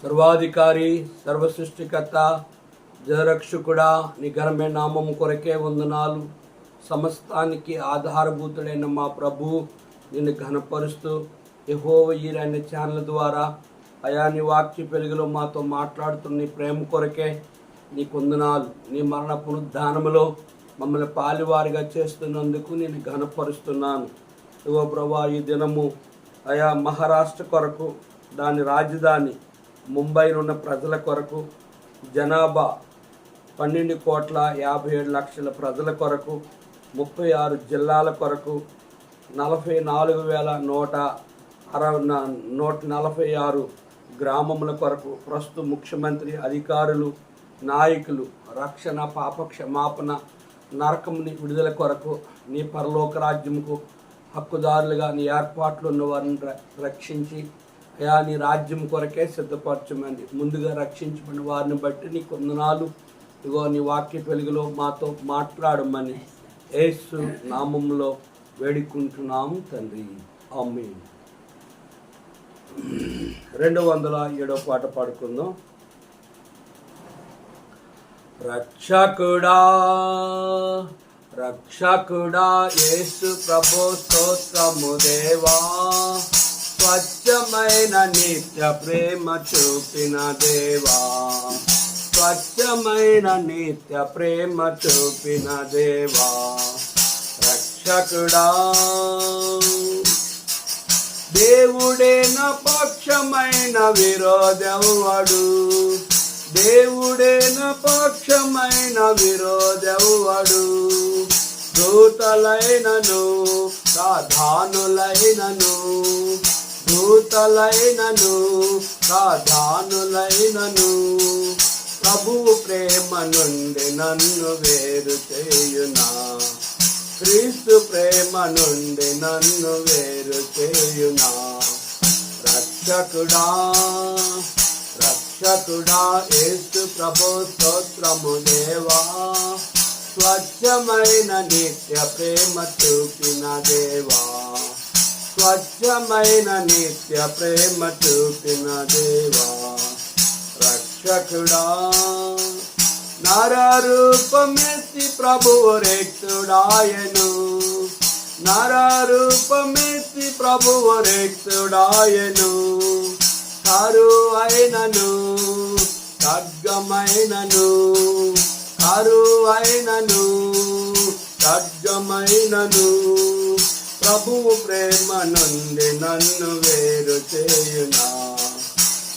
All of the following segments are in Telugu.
సర్వాధికారి, సర్వసృష్టికర్త, జరక్షకుడా, నీ ఘనమైన నామము కొరకే వందనాలు. సమస్తానికి ఆధారభూతుడైన మా ప్రభు నిన్ను ఘనపరుస్తూ యెహోవా ఈరైన ఛానల్ ద్వారా అయా నీ వాక్య వెలుగులో మాతో మాట్లాడుతున్న నీ ప్రేమ కొరకే నీకు వందనాలు. నీ మరణ పునరుద్ధానములో మమ్మల్ని పాలివారిగా చేస్తున్నందుకు నేను ఘనపరుస్తున్నాను. యెహోవా ప్రభువా, ఈ దినము అయా మహారాష్ట్ర కొరకు, దాని రాజధాని ముంబైలో ఉన్న ప్రజల కొరకు, జనాభా 12,57,00,000 ప్రజల కొరకు, 36 జిల్లాల కొరకు, 44,146 గ్రామముల కొరకు, ప్రస్తుత ముఖ్యమంత్రి, అధికారులు, నాయకులు, రక్షణ, పాప క్షమాపణ, నరకముని విడుదల కొరకు, నీ పరలోక రాజ్యముకు హక్కుదారులుగా నీ ఏర్పాట్లు ఉన్న వారిని రక్షించి అయా నీ రాజ్యం కొరకే సిద్ధపరచమని ముందుగా రక్షించమని వారిని బట్టి నీ వందనాలు. ఇగో నీ వాక్య వెలుగులో మాతో మాట్లాడమని యేసు నామములో వేడుకుంటున్నాము తండ్రి, ఆమేన్. 207వ పాట పాడుకుందాం. రక్షకుడా రక్షకుడా యేసు ప్రభు స్తోత్రము దేవా, స్వచ్ఛమైన నిత్య ప్రేమ చూపిన దేవా, స్వచ్ఛమైన నిత్య ప్రేమ చూపిన దేవా. రక్షకుడా దేవుడే నా పక్షమైన విరోధెవ్వడు, దేవుడే నా పక్షమైన విరోధెవ్వడు. దూతలైనను సాధానులైనను, దూతలైనను సాధానులైనను, ప్రభువు ప్రేమ నుండి నన్ను వేరు చేయునా, క్రీస్తు ప్రేమ నుండి నన్ను వేరు చేయునా. రక్షకుడా రక్షకుడా యేసు ప్రభు స్తోత్రము దేవా, స్వచ్ఛమైన నిత్య ప్రేమ చూపిన దేవా, స్వచ్ఛమైన నిత్య ప్రేమ చూపిన దేవా. రక్షకుడా నరరూపమెత్తి ప్రభువు రేక్తుడాయను, నరరూపమెత్తి ప్రభువు రేక్తుడాయను. కరువైనను ఖడ్గమైనను, కరువైనను ఖడ్గమైనను, ప్రభువు ప్రేమ నుండి నన్ను వేరు చేయునా,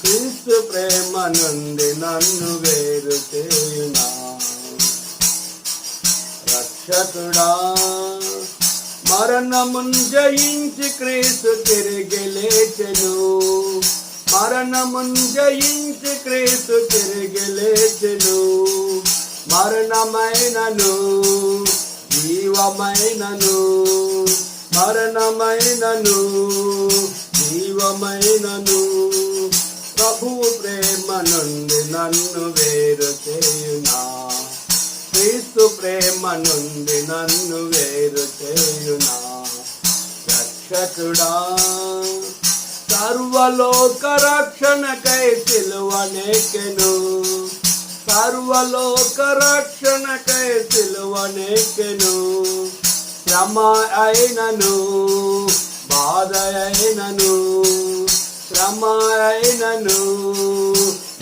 క్రీస్తు ప్రేమ నుండి నన్ను వేరు చేయునా. రక్షకుడా మరణమును జయించి క్రీస్తు తిరిగి లేచెను, మరణమును జయించి క్రీస్తు తిరిగి లేచెను. మరణమైనను జీవమైనను, మరణమైనను జీవమైనను, ప్రభువు ప్రేమ నుండి నన్ను వేరు చేయునా, క్రీస్తు ప్రేమ నుండి నన్ను వేరు చేయునా. రక్షకుడా సర్వలోక రక్షణకై సిలువనెక్కెను, సర్వలోక రక్షణకై సిలువనెక్కెను. శ్రమ అయినను బాధ అయినను, శ్రమ అయినను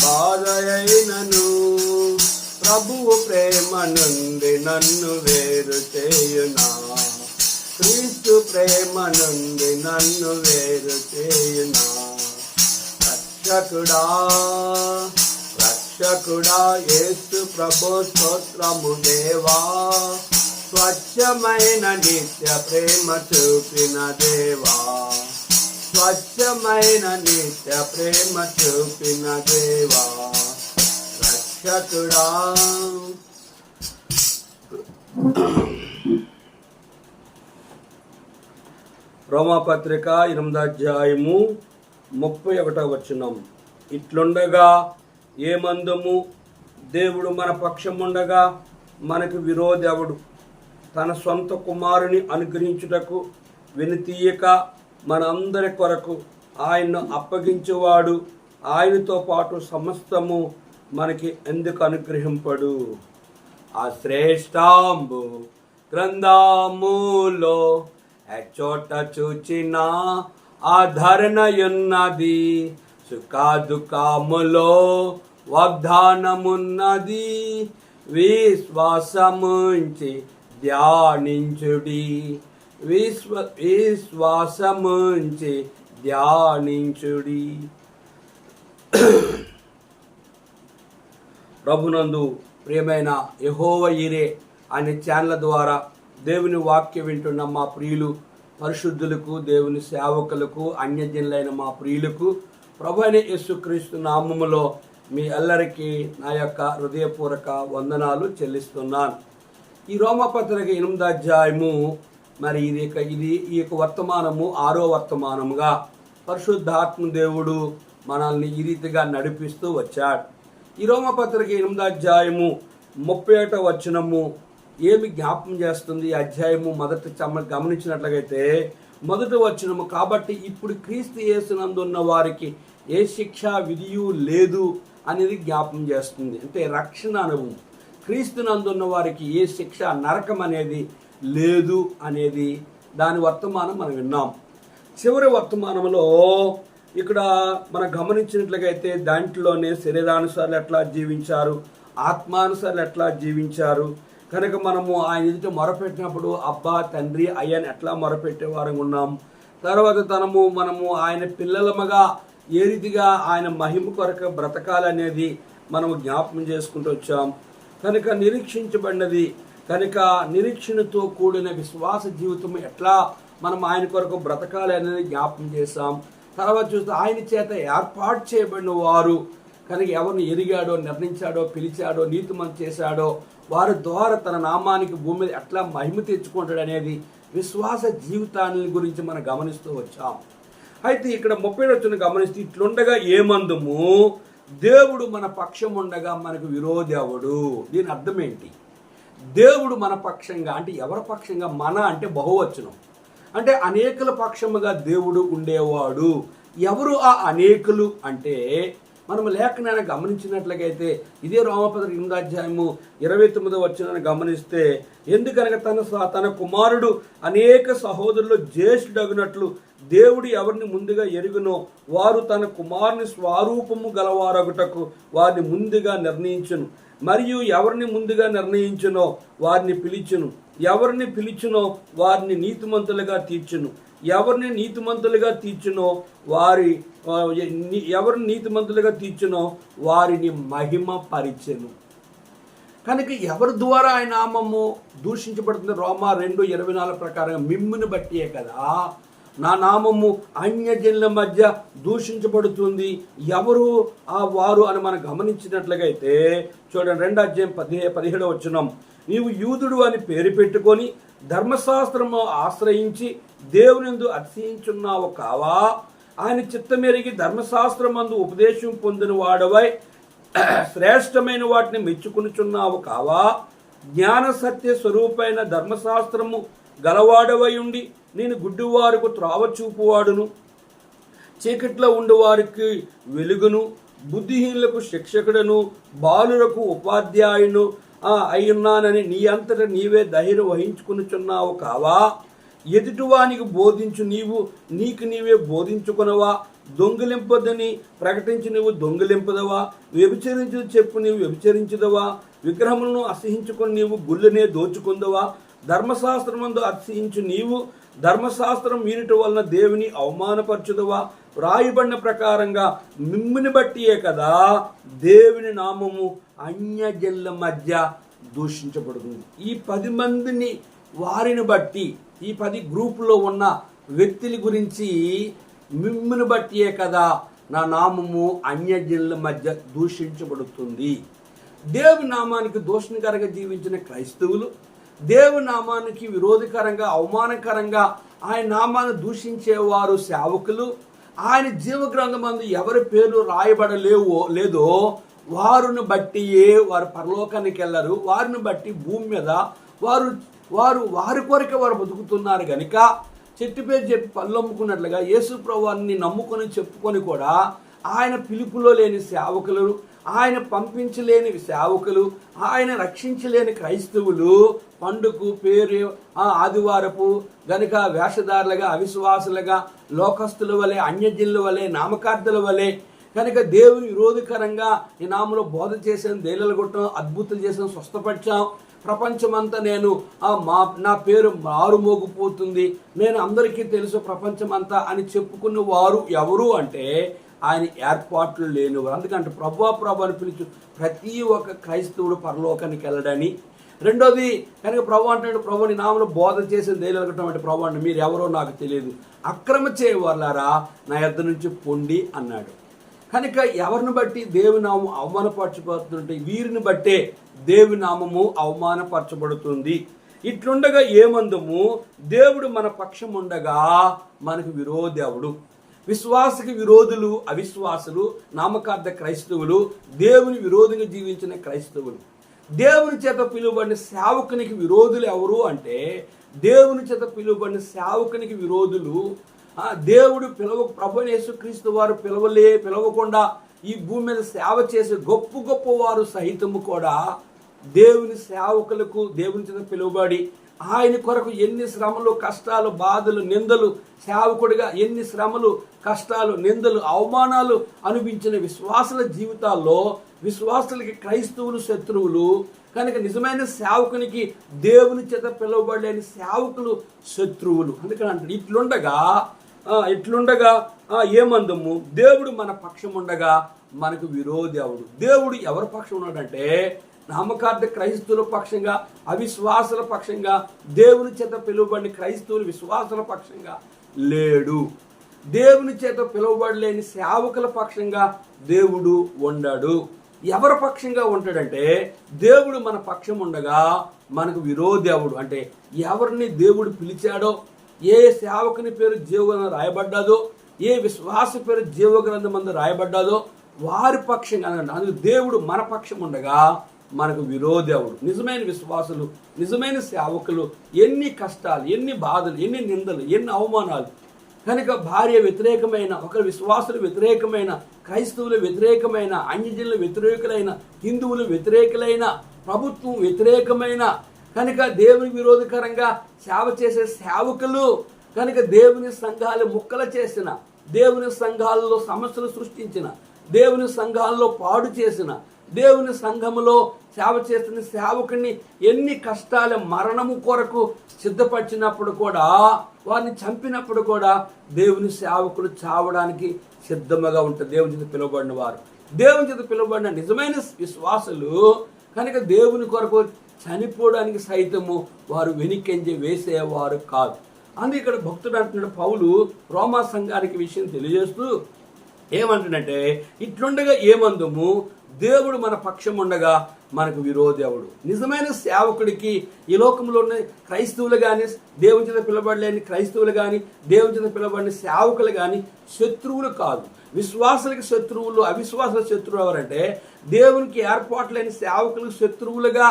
బాధ అయినను, ప్రభువు ప్రేమ నుండి నన్ను వేరు చేయునా, క్రీస్తు ప్రేమ నుండి నన్ను వేరు చేయునా. రక్షకుడా రక్షకుడా యేసు ప్రభు స్తోత్రము దేవా, స్వచ్ఛమైన నిత్య ప్రేమ చూపిన దేవా, స్వచ్ఛమైన నిత్య ప్రేమ చూపిన దేవా. రక్షకుడా రోమాపత్రిక 8వ అధ్యాయము 31వ వచనం. ఇట్లుండగా ఏమందుము, దేవుడు మన పక్షముండగా మనకు విరోధి ఎవడు? తన సొంత కుమారుని అనుగ్రహించుటకు వెనుతీయక మన అందరి కొరకు ఆయన్ను అప్పగించేవాడు ఆయనతో పాటు సమస్తము మనకి ఎందుకు అనుగ్రహింపడు? ఆ శ్రేష్టాంబు గ్రంథములో చోట చూచిన ఆధరణయున్నది, సుఖ దుఃఖములో వాగ్దానమున్నది. విశ్వాసముంచి ధ్యానించుడి, విశ్వాసముంచి ధ్యానించుడి. ప్రభునందు ప్రియమైన యెహోవా ఈరే అనే ఛానల్ ద్వారా దేవుని వాక్యం వింటున్న మా ప్రియులు పరిశుద్ధులకు, దేవుని సేవకులకు, అన్యజనులైన మా ప్రియులకు ప్రభువైన యేసుక్రీస్తు నామములో మీ అందరికీ నా యొక్క హృదయపూర్వక వందనాలు చెల్లిస్తున్నాను. ఈ రోమపత్రిక 8వ అధ్యాయము, మరి ఈ యొక్క వర్తమానము 6వ వర్తమానముగా పరిశుద్ధాత్మ దేవుడు మనల్ని ఈ రీతిగా నడిపిస్తూ వచ్చాడు. ఈ రోమపత్రిక 8వ అధ్యాయము 31వ వచనము ఏమి జ్ఞాపం చేస్తుంది? ఈ అధ్యాయము గమనించినట్లయితే మొదటి వచనము, కాబట్టి ఇప్పుడు క్రీస్తు యేసునందు ఉన్న వారికి ఏ శిక్ష విధియు లేదు అనేది జ్ఞాపం చేస్తుంది. అంటే రక్షణ అనుభవం, క్రీస్తునందు ఉన్న వారికి ఏ శిక్ష, నరకం అనేది లేదు అనేది దాని వర్తమానం మనం విన్నాం. చివరి వర్తమానంలో ఇక్కడ మనం గమనించినట్లయితే దాంట్లోనే శరీరానుసారులు ఎట్లా జీవించారు, ఆత్మానుసారులు ఎట్లా జీవించారు కనుక మనము ఆయన ఎదుట మొరపెట్టినప్పుడు అబ్బా తండ్రి అయ్యని ఎట్లా మొరపెట్టేవారం ఉన్నాం. తర్వాత మనము ఆయన పిల్లలముగా ఏ రీతిగా ఆయన మహిమ కొరకు బ్రతకాలనేది మనము జ్ఞాపకం చేసుకుంటూ వచ్చాం. కనుక నిరీక్షించబడినది కనుక నిరీక్షణతో కూడిన విశ్వాస జీవితం ఎట్లా మనం ఆయన కొరకు బ్రతకాలి అనేది జ్ఞాపకం చేశాం. తర్వాత చూస్తే ఆయన చేత ఏర్పాటు చేయబడిన వారు కనుక ఎవరిని ఎరిగాడో, నిర్ణయించాడో, పిలిచాడో, నీతిమంతులు చేశాడో వారి ద్వారా తన నామానికి భూమి మీద ఎట్లా మహిమ తెచ్చుకుంటాడు అనేది విశ్వాస జీవితాన్ని గురించి మనం గమనిస్తూ వచ్చాం. అయితే ఇక్కడ 30వ వచనం గమనిస్తే, ఇట్లుండగా ఏమందుము దేవుడు మన పక్షం ఉండగా మనకు విరోధి ఎవడు? దీని అర్థం ఏంటి? దేవుడు మన పక్షంగా అంటే ఎవరి పక్షంగా? మన అంటే బహువచనం, అంటే అనేకుల పక్షముగా దేవుడు ఉండేవాడు. ఎవరు ఆ అనేకులు అంటే మనం లేఖనాన్ని గమనించినట్లయితే ఇదే రోమపత్రిక 8వ అధ్యాయము 29వ వచనాన్ని గమనిస్తే, ఎందుకనగా తన కుమారుడు అనేక సహోదరులు జ్యేష్ఠుడగునట్లు దేవుడు ఎవరిని ముందుగా ఎరుగునో వారు తన కుమారుని స్వరూపము గలవారగుటకు వారిని ముందుగా నిర్ణయించును. మరియు ఎవరిని ముందుగా నిర్ణయించునో వారిని పిలిచును, ఎవరిని పిలిచునో వారిని నీతిమంతులుగా తీర్చును, ఎవరిని నీతిమంతులుగా తీర్చునో వారిని మహిమ పరిచెను. కనుక ఎవరి ద్వారా ఆయన నామము దూషించబడుతుంది? రోమా 2:24 ప్రకారంగా మిమ్ముని బట్టియే కదా నా నామము అన్యజనుల మధ్య దూషించబడుతుంది. ఎవరు ఆ వారు అని మనం గమనించినట్లయితే చూడండి, 2వ అధ్యాయం 17వ వచనం, నీవు యూదుడు అని పేరు పెట్టుకొని ధర్మశాస్త్రము ఆశ్రయించి దేవునిందు అతిశయించున్నావు కావా? ఆయన చిత్తమెరిగి ధర్మశాస్త్రమందు ఉపదేశం పొందిన వాడవై శ్రేష్టమైన వాటిని మెచ్చుకునిచున్నావు కావా? జ్ఞాన సత్య స్వరూపైన ధర్మశాస్త్రము గలవాడవై ఉండి నేను గుడ్డివారికి త్రోవ చూపువాడును, చీకట్లో ఉండువారికి వెలుగును, బుద్ధిహీనులకు శిక్షకుడను, బాలులకు ఉపాధ్యాయును అయ్యున్నానని నీ అంతటా నీవే ధైర్యం వహించుకునిచున్నావు కావా? ఎదుటివానికి బోధించు నీకు నీవే బోధించుకునవా? దొంగిలింపదని ప్రకటించి నువ్వు దొంగిలింపదవా? వ్యభిచరించు చెప్పు నీవు వ్యభిచరించదవా? విగ్రహములను అసహించుకొని నీవు గుళ్ళనే దోచుకుందవా? ధర్మశాస్త్రమందు అతిశయించు నీవు ధర్మశాస్త్రం మీరిట వలన దేవుని అవమానపరచుదవా? వ్రాయబడిన ప్రకారంగా మిమ్ముని బట్టియే కదా దేవుని నామము అన్యజనుల మధ్య దూషించబడుతుంది. ఈ 10 మందిని వారిని బట్టి, ఈ 10 గ్రూపులో ఉన్న వ్యక్తుల గురించి మిమ్ముని బట్టియే కదా నా నామము అన్యజనుల మధ్య దూషించబడుతుంది. దేవుని నామానికి దూషణకరంగా జీవించిన క్రైస్తవులు, దేవుని నామానికి విరోధకరంగా అవమానకరంగా ఆయన నామాన్ని దూషించేవారు సేవకులు, ఆయన జీవగ్రంథమందు ఎవరి పేర్లు లేదో వారిని బట్టియే వారు పరలోకానికి వెళ్ళరు. వారిని బట్టి భూమి మీద వారి కొరకే వారు బతుకుతున్నారు కనుక చెట్టు పేరు చెప్పి పళ్ళు అమ్ముకున్నట్లుగా యేసు ప్రభువుని నమ్ముకొని చెప్పుకొని కూడా ఆయన పిలుపులో లేని సేవకులు, ఆయన పంపించలేని సేవకులు, ఆయన రక్షించలేని క్రైస్తవులు పండుగ పేరు ఆదివారపు గనుక వేషధారులుగా, అవిశ్వాసులుగా, లోకస్తుల వలె, అన్యజనుల వలె, నామకార్థుల వలె కనుక దేవుని విరోధకరంగా ఈ నామలో బోధ చేసాను, దేళ్ళలు కొట్టాం, అద్భుతాలు చేసాం, స్వస్థపరిచాం, ప్రపంచమంతా నేను నా పేరు మారుమోగిపోతుంది, నేను అందరికీ తెలుసు ప్రపంచమంతా అని చెప్పుకున్న వారు ఎవరు అంటే ఆయన ఏర్పాట్లు లేనివారు. అందుకంటే ప్రభు అని పిలుచు ప్రతి ఒక్క క్రైస్తవుడు పరలోకానికి వెళ్ళడని. రెండోది కనుక ప్రభు అంటే ప్రభు నీ నామలో బోధ చేసి దేనికటం అంటే ప్రభు అంటే మీరు ఎవరో నాకు తెలియదు, అక్రమ చేయవాళ్ళారా నా యొద్ద నుంచి పొండి అన్నాడు. కనుక ఎవరిని బట్టి దేవుని నామం అవమానపరచబడుతుంటే వీరిని బట్టే దేవుని నామము అవమానపరచబడుతుంది. ఇట్లుండగా ఏమందము, దేవుడు మన పక్షం ఉండగా మనకు విరోధేవుడు. విశ్వాసకి విరోధులు అవిశ్వాసులు, నామకార్థ క్రైస్తవులు, దేవుని విరోధంగా జీవించిన క్రైస్తవులు. దేవుని చేత పిలువబడిన సేవకునికి విరోధులు ఎవరు అంటే దేవుని చేత పిలువబడిన సేవకునికి విరోధులు దేవుడు ప్రభు యేసుక్రీస్తు వారు పిలవకుండా ఈ భూమి మీద సేవ చేసే గొప్ప గొప్ప వారు సహితము కూడా దేవుని సేవకులకు దేవుని చేత పిలువబడి ఆయన కొరకు ఎన్ని శ్రమలు, కష్టాలు, బాధలు, నిందలు, సేవకుడిగా ఎన్ని శ్రమలు, కష్టాలు, నిందలు, అవమానాలు అనిపించిన విశ్వాసుల జీవితాల్లో విశ్వాసులకి క్రైస్తవులు శత్రువులు. కనుక నిజమైన సేవకునికి దేవుని చేత పిలువబడలేని సేవకులు శత్రువులు. అందుకని అంటే ఇట్లుండగా ఏమందము, దేవుడు మన పక్షం ఉండగా మనకు విరోధేవుడు. దేవుడు ఎవరి పక్షం ఉన్నాడంటే నామకార్థ క్రైస్తవుల పక్షంగా, అవిశ్వాసుల పక్షంగా, దేవుని చేత పిలువబడిన క్రైస్తవులు విశ్వాసుల పక్షంగా లేడు. దేవుని చేత పిలువబడలేని సేవకుల పక్షంగా దేవుడు ఉండడు. ఎవరి పక్షంగా ఉంటాడంటే దేవుడు మన పక్షం ఉండగా మనకు విరోధేవుడు. అంటే ఎవరిని దేవుడు పిలిచాడో, ఏ సేవకుని పేరు జీవగ్రంథం రాయబడ్డాదో, ఏ విశ్వాస పేరు జీవగ్రంథం మందు రాయబడ్డాదో వారి పక్షంగా. అందుకు దేవుడు మన పక్షం ఉండగా మనకు విరోధేవుడు. నిజమైన విశ్వాసులు, నిజమైన సేవకులు ఎన్ని కష్టాలు, ఎన్ని బాధలు, ఎన్ని నిందలు, ఎన్ని అవమానాలు. కనుక భార్య వ్యతిరేకమైన, ఒక విశ్వాసులు వ్యతిరేకమైన, క్రైస్తవులు వ్యతిరేకమైన, అన్యజనులు వ్యతిరేకులైన, హిందువులు వ్యతిరేకులైన, ప్రభుత్వం వ్యతిరేకమైన, కనుక దేవుని విరోధకరంగా సేవ చేసే సేవకులు, కనుక దేవుని సంఘాలు ముక్కలు చేసిన, దేవుని సంఘాలలో సమస్యలు సృష్టించిన, దేవుని సంఘాల్లో పాడు చేసిన, దేవుని సంఘములో సేవ చేస్తున్న సేవకుని ఎన్ని కష్టాల మరణము కొరకు సిద్ధపరిచినప్పుడు కూడా, వారిని చంపినప్పుడు కూడా దేవుని సేవకులు చావడానికి సిద్ధముగా ఉంటుంది. దేవుని చేత పిలువబడిన వారు, దేవుని చేత పిలువబడిన నిజమైన విశ్వాసులు కనుక దేవుని కొరకు చనిపోవడానికి సైతము వారు వెనుకంజ వేసేవారు కాదు. అందుకే ఇక్కడ భక్తుడు అంటున్నాడు, పౌలు రోమా సంఘానికి విషయం తెలియజేస్తూ ఏమంటున్నట్టే, ఇట్లుండగా ఏమందుము, దేవుడు మన పక్షం ఉండగా మనకు విరోధేవుడు. నిజమైన సేవకుడికి ఈ లోకంలో ఉన్న క్రైస్తవులు కానీ, దేవుని చేత పిలబడలేని క్రైస్తవులు కానీ, దేవుని చేత పిలబడిన సేవకులు కానీ శత్రువులు కాదు. విశ్వాసులకి శత్రువులు, అవిశ్వాసుల శత్రువు ఎవరంటే దేవునికి ఏర్పాటు లేని సేవకులకు శత్రువులుగా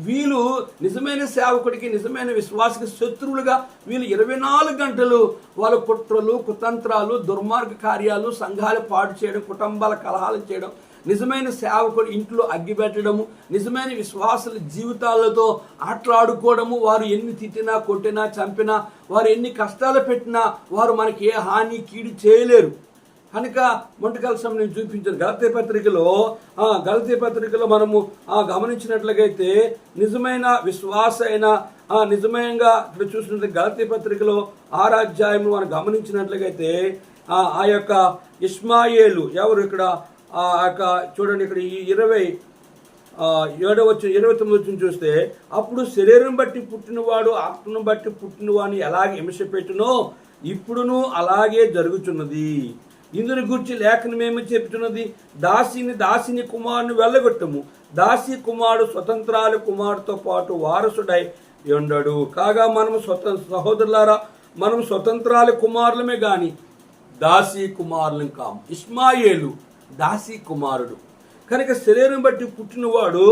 వీళ్ళు, నిజమైన సేవకుడికి, నిజమైన విశ్వాసకి శత్రువులుగా వీళ్ళు 24 గంటలు వాళ్ళ కుట్రలు, కుతంత్రాలు, దుర్మార్గ కార్యాలు, సంఘాలు పాడు చేయడం, కుటుంబాల కలహాలు చేయడం, నిజమైన సేవకుడు ఇంట్లో అగ్గిపెట్టడము, నిజమైన విశ్వాసుల జీవితాలతో ఆటలాడుకోవడము, వారు ఎన్ని తిట్టినా, కొట్టినా, చంపినా, వారు ఎన్ని కష్టాలు పెట్టినా వారు మనకి ఏ హాని కీడు చేయలేరు. కనుక మొంటకాల నేను చూపించాను గలతీ పత్రికలో మనము గమనించినట్లయితే నిజమైన విశ్వాస అయిన నిజమయంగా ఇక్కడ చూసినట్లయితే గలతీ పత్రికలో 6వ అధ్యాయం మనం గమనించినట్లయితే ఆ యొక్క ఇష్మాయేలు ఎవరు ఇక్కడ చూడండి, ఇక్కడ ఈ 29 చూస్తే, అప్పుడు శరీరం బట్టి పుట్టినవాడు ఆత్మను బట్టి పుట్టినవాడిని ఎలాగే హింస పెట్టునో ఇప్పుడును అలాగే జరుగుతున్నది. ఇందుని గురించి లేఖనమేమి చెప్తున్నది, దాసిని కుమారుని వెళ్ళగొట్టము, దాసి కుమారుడు స్వతంత్రాల కుమారుతో పాటు వారసుడై ఉండడు. కాగా మనము సహోదరులారా, మనం స్వతంత్రాల కుమారులమే గాని దాసి కుమారులం కాము. ఇష్మాయేలు దాసి కుమారుడు కనుక శరీరం బట్టి పుట్టినవాడు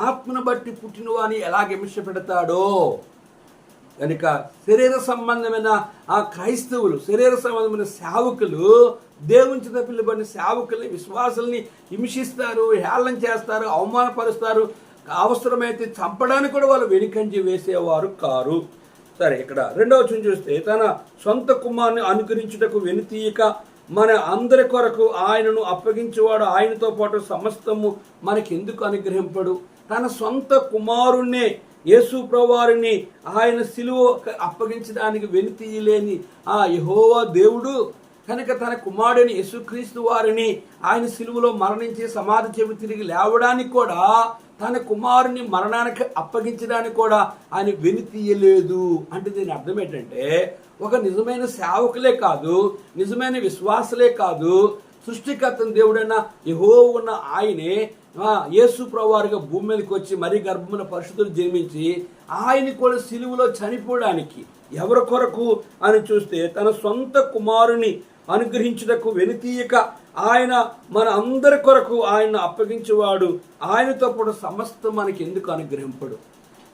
ఆత్మను బట్టి పుట్టినవాని ఎలాగ హింస పెడతాడో, కనుక శరీర సంబంధమైన ఆ క్రైస్తవులు, శరీర సంబంధమైన సేవకులు, దేవుని చేత పిలువబడిన సేవకుల్ని, విశ్వాసుల్ని హింసిస్తారు, హేళన చేస్తారు, అవమానపరుస్తారు. అవసరమైతే చంపడానికి కూడా వాళ్ళు వెనుకంజ వేసేవారు కారు. సరే, ఇక్కడ రెండవ వచనం చూస్తే, తన సొంత కుమారుని అనుకరించుటకు వెనుతీయక మన అందరి కొరకు ఆయనను అప్పగించేవాడు ఆయనతో పాటు సమస్తము మనకి ఎందుకు అనుగ్రహింపడు? తన సొంత కుమారుణ్ణే, యేసు ప్రభువారిని ఆయన సిలువ అప్పగించడానికి వెనుతీయలేని ఆ యెహోవా దేవుడు కనుక తన కుమారుడిని యేసుక్రీస్తు వారిని ఆయన సిలువలో మరణించి సమాధి చెవి తిరిగి లేవడానికి కూడా, తన కుమారుని మరణానికి అప్పగించడానికి కూడా ఆయన వెనుతీయలేదు. అంటే దీని అర్థం ఏంటంటే, ఒక నిజమైన సేవకులే కాదు, నిజమైన విశ్వాసులే కాదు, సృష్టికర్తను దేవుడైన యెహోవా ఉన్న ఆయనే యేసు ప్రభువారుగా భూమి మీదకి వచ్చి మరీ గర్భమున పరిశుద్ధులు జన్మించి ఆయన కూడా సిలువలో చనిపోవడానికి ఎవరి కొరకు అని చూస్తే, తన సొంత కుమారుని అనుగ్రహించుటకు వెనుతీయక ఆయన మన అందరి కొరకు ఆయన అప్పగించేవాడు ఆయనతో పాటు సమస్తం మనకి ఎందుకు అనుగ్రహింపడు?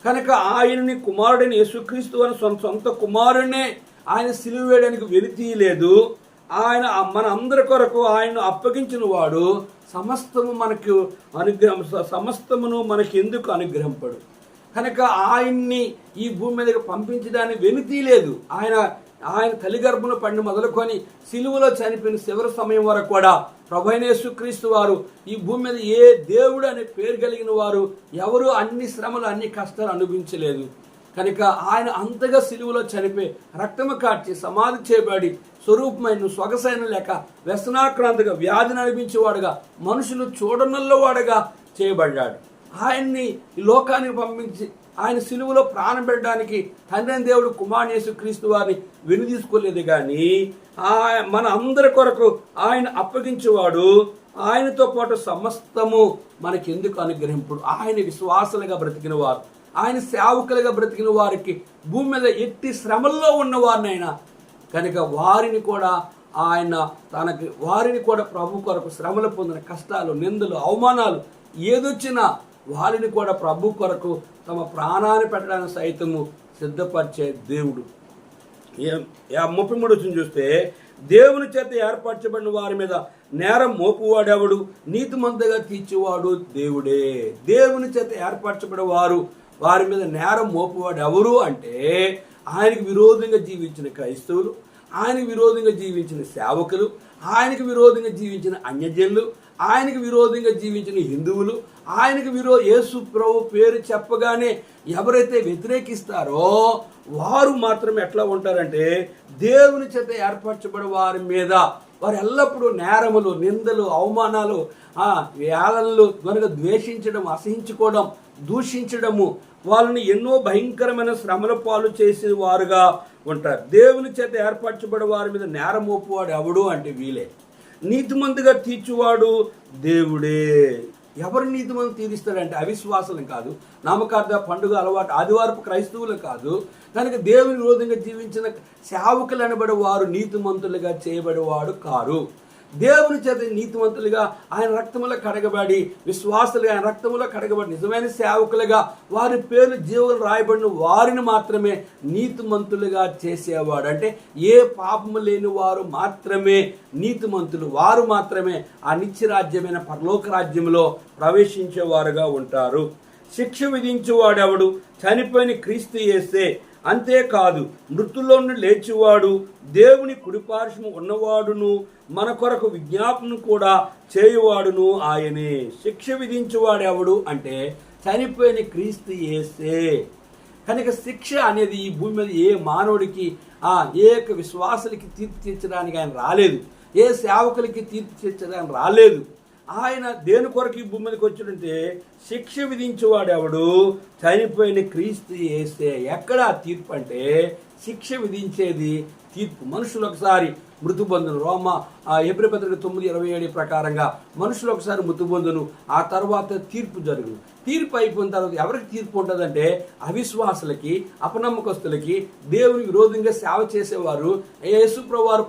కనుక ఆయనని కుమారుడిని యేసుక్రీస్తు అని సొంత కుమారుడినే ఆయన సిలువ వేయడానికి వెనుతీయలేదు. ఆయన మన అందరి కొరకు ఆయన అప్పగించిన వాడు సమస్తము మనకు సమస్తమును మనకి ఎందుకు అనుగ్రహింపడు? కనుక ఆయన్ని ఈ భూమి మీదకి పంపించడానికి వెనుతీయలేదు. ఆయన తల్లి గర్భంలో పడిన మొదలుకొని సిలువలో చనిపోయిన చివరి సమయం వరకు కూడా ప్రభువైన యేసుక్రీస్తు వారు ఈ భూమి మీద ఏ దేవుడు అనే పేరు కలిగిన వారు ఎవరు అన్ని శ్రమలు, అన్ని కష్టాలు అనుభవించలేదు. కనుక ఆయన అంతగా సిలువలో చనిపోయి రక్తము కార్చి సమాధి చేయబడి స్వరూపమైన సొగసైన లేక వ్యసనాక్రాంతిగా వ్యాధిని అనిపించేవాడుగా మనుషులు చూడనల్లో వాడుగా చేయబడ్డాడు. ఆయన్ని ఈ లోకానికి పంపించి ఆయన సిలువలో ప్రాణం పెట్టడానికి తండ్రి దేవుడు కుమారుని యేసుక్రీస్తు వారిని వెనుదీసుకోలేదు. కానీ మన అందరి కొరకు ఆయన అప్పగించేవాడు ఆయనతో పాటు సమస్తము మనకి ఎందుకు అనుగ్రహింపుడు? ఆయన విశ్వాసులుగా బ్రతికిన వారు, ఆయన సేవకులుగా బ్రతికిన వారికి భూమి మీద ఎట్టి శ్రమల్లో ఉన్నవారినైనా కనుక వారిని కూడా వారిని కూడా ప్రభు కొరకు శ్రమలు పొందిన కష్టాలు, నిందలు, అవమానాలు ఏదొచ్చినా వారిని కూడా ప్రభు కొరకు తమ ప్రాణాన్ని పెట్టడానికి సైతము సిద్ధపరిచే దేవుడు. 33 చూస్తే, దేవుని చేత ఏర్పరచబడిన వారి మీద నేరం మోపువాడెవడు? నీతిమంతుగా తీర్చేవాడు దేవుడే. దేవుని చేత ఏర్పరచబడిన వారి మీద నేరం మోపువాడు ఎవరు అంటే, ఆయనకు విరోధంగా జీవించిన క్రైస్తవులు, ఆయనకు విరోధంగా జీవించిన సేవకులు, ఆయనకు విరోధంగా జీవించిన అన్యజనులు, ఆయనకు విరోధంగా జీవించిన హిందువులు, ఆయనకు యేసు ప్రభు పేరు చెప్పగానే ఎవరైతే వ్యతిరేకిస్తారో వారు మాత్రం ఎట్లా ఉంటారంటే, దేవుని చేత ఏర్పరచబడే వారి మీద వారు ఎల్లప్పుడూ నేరములు, నిందలు, అవమానాలు, వేలనలు కనుక ద్వేషించడం, అసహించుకోవడం, దూషించడము, వాళ్ళని ఎన్నో భయంకరమైన శ్రమల పాలు చేసే వారుగా ఉంటారు. దేవుని చేత ఏర్పరచబడే వారి మీద నేరం మోపువాడు ఎవడు అంటే వీలే. నీతిమంతుగా తీర్చువాడు దేవుడే. ఎవరు నీతిమంతు తీరుస్తాడంటే అవిశ్వాసులు కాదు, నామకార్థ పండుగ అలవాటు ఆదివారపు క్రైస్తవులు కాదు. కనుక దేవుని విరోధంగా జీవించిన సేవకులు అనబడే వారు నీతిమంతులుగా చేయబడేవాడు కారు. దేవుని చేత నీతిమంతులుగా ఆయన రక్తములో కడగబడి, విశ్వాసులుగా ఆయన రక్తములో కడగబడి నిజమైన సేవకులుగా వారి పేర్లు జీవులు రాయబడిన వారిని మాత్రమే నీతిమంతులుగా చేసేవాడు. అంటే ఏ పాపము లేని వారు మాత్రమే నీతిమంతులు, వారు మాత్రమే ఆ నిత్యరాజ్యమైన పరలోక రాజ్యంలో ప్రవేశించేవారుగా ఉంటారు. శిక్ష విధించేవాడెవడు? చనిపోయిన క్రీస్తు యేసే. అంతేకాదు మృతుల్లో నుండి లేచివాడు, దేవుని కుడిపార్శ్వము ఉన్నవాడును, మన కొరకు విజ్ఞాపన కూడా చేయువాడును ఆయనే. శిక్ష విధించేవాడు ఎవడు అంటే చనిపోయిన క్రీస్తు యేసే. కనుక శిక్ష అనేది ఈ భూమి మీద ఏ మానవుడికి ఏ విశ్వాసులకి తీర్పు తీర్చడానికి ఆయన రాలేదు, ఏ సేవకులకి తీర్పు తీర్చడానికి రాలేదు. ఆయన దేని కొరకు ఈ భూమి మీదకి వచ్చాడంటే శిక్ష విధించేవాడు ఎవడు? చనిపోయిన క్రీస్తు యేసే. ఎక్కడ తీర్పు అంటే శిక్ష విధించేది తీర్పు. మనుషులు ఒకసారి మృతు బంధును, హెబ్రీ పత్రిక 9:27 ప్రకారంగా మనుషులు ఒకసారి మృతు బంధును, ఆ తర్వాత తీర్పు జరుగును. తీర్పు అయిపోయిన తర్వాత ఎవరికి తీర్పు ఉంటుందంటే అవిశ్వాసులకి, అపనమ్మకస్తులకి, దేవుని విరోధంగా సేవ చేసేవారు, యేసుప్రభు వారు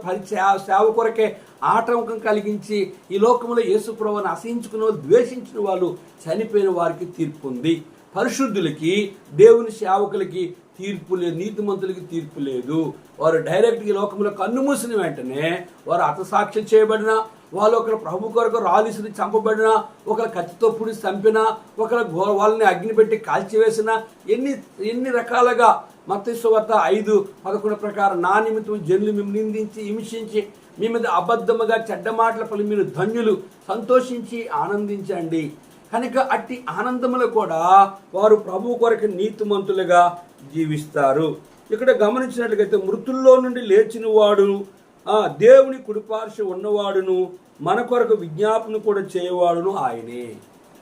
సేవ కొరకే ఆటంకం కలిగించి ఈ లోకంలో యేసుప్రభుని అసహించుకున్న వాళ్ళు, ద్వేషించిన వాళ్ళు, చనిపోయిన వారికి తీర్పు ఉంది. పరిశుద్ధులకి, దేవుని సేవకులకి తీర్పు లేదు, నీతిమంతులకి తీర్పు లేదు. వారు డైరెక్ట్గా ఈ లోకంలో కన్ను మూసిన వెంటనే వారు హతసాక్ష్యం చేయబడిన, వాళ్ళు ఒకరు ప్రభు కొరకు రాలిసిని చంపబడిన, ఒకరు కత్తితో పుడి చంపిన, ఒకరు వాళ్ళని అగ్ని పెట్టి కాల్చివేసిన, ఎన్ని రకాలుగా మత్తయి సువార్త 5:11 ప్రకారం నా నిమిత్తం జనులు మిమ్మల్ని నిందించి హింసించి మీ మీద అబద్ధముగా చెడ్డ మాటల పలు మీరు ధన్యులు, సంతోషించి ఆనందించండి. కనుక అట్టి ఆనందములు కూడా వారు ప్రభు కొరకు నీతిమంతులుగా జీవిస్తారు. ఇక్కడ గమనించినట్లయితే మృతుల్లో నుండి లేచిన వాడును, దేవుని కుడిపార్శ్వ ఉన్నవాడును, మన కొరకు విజ్ఞాపన కూడా చేయవాడును ఆయనే.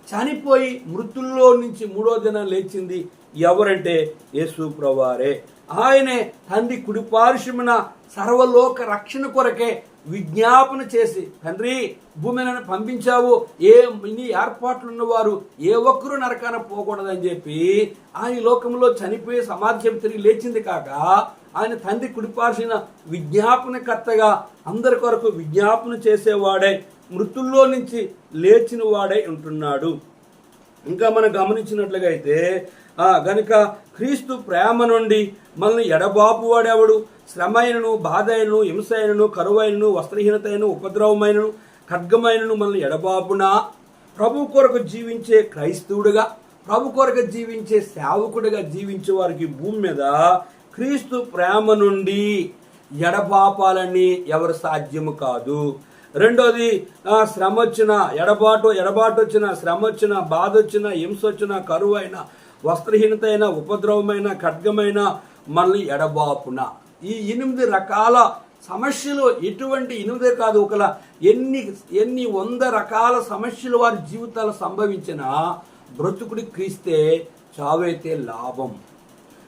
చనిపోయి మృతుల్లో నుంచి 3వ దినం లేచింది ఎవరంటే యేసు ప్రభువారే. ఆయనే తండ్రి కుడిపార్శ్వమున సర్వలోక రక్షణ కొరకే విజ్ఞాపన చేసి, తండ్రి భూమి మీద పంపించావు, ఇన్ని ఏర్పాట్లు ఉన్నవారు ఏ ఒక్కరూ నరకాన పోకూడదని చెప్పి ఆయన లోకంలో చనిపోయి సమాధి తిరిగి లేచింది కాక ఆయన తండ్రి కుడిపార్శ్వన విజ్ఞాపనకర్తగా అందరి కొరకు విజ్ఞాపన చేసేవాడై మృతుల్లో నుంచి లేచిన వాడై ఉంటున్నాడు. ఇంకా మనం గమనించినట్లుగా అయితే గనుక క్రీస్తు ప్రేమ నుండి మనల్ని ఎడబాపు వాడెవడు? శ్రమ అయినను, బాధ అయినను, హింస అయినను, కరువైనను, వస్త్రహీనత అయినను, ఉపద్రవమైనను, ఖడ్గమైనను మనల్ని ఎడబాపునా ప్రభు కొరకు జీవించే క్రైస్తవుడిగా, ప్రభు కొరకు జీవించే సేవకుడిగా జీవించే వారికి భూమి మీద క్రీస్తు ప్రేమ నుండి ఎడబాపాలని ఎవరు సాధ్యము కాదు. రెండోది, శ్రమ వచ్చిన ఎడబాటు వచ్చిన, శ్రమ వచ్చిన, బాధ వచ్చిన, హింస వచ్చిన, కరువు అయిన, వస్త్రహీనత అయిన, ఉపద్రవమైన, ఖడ్గమైన మనల్ని ఎడబాపున. ఈ 8 రకాల సమస్యలు, ఎటువంటి 8 కాదు, ఒకలా ఎన్ని 100 రకాల సమస్యలు వారి జీవితాలు సంభవించిన బ్రతుకుడి క్రీస్తే చావైతే లాభం.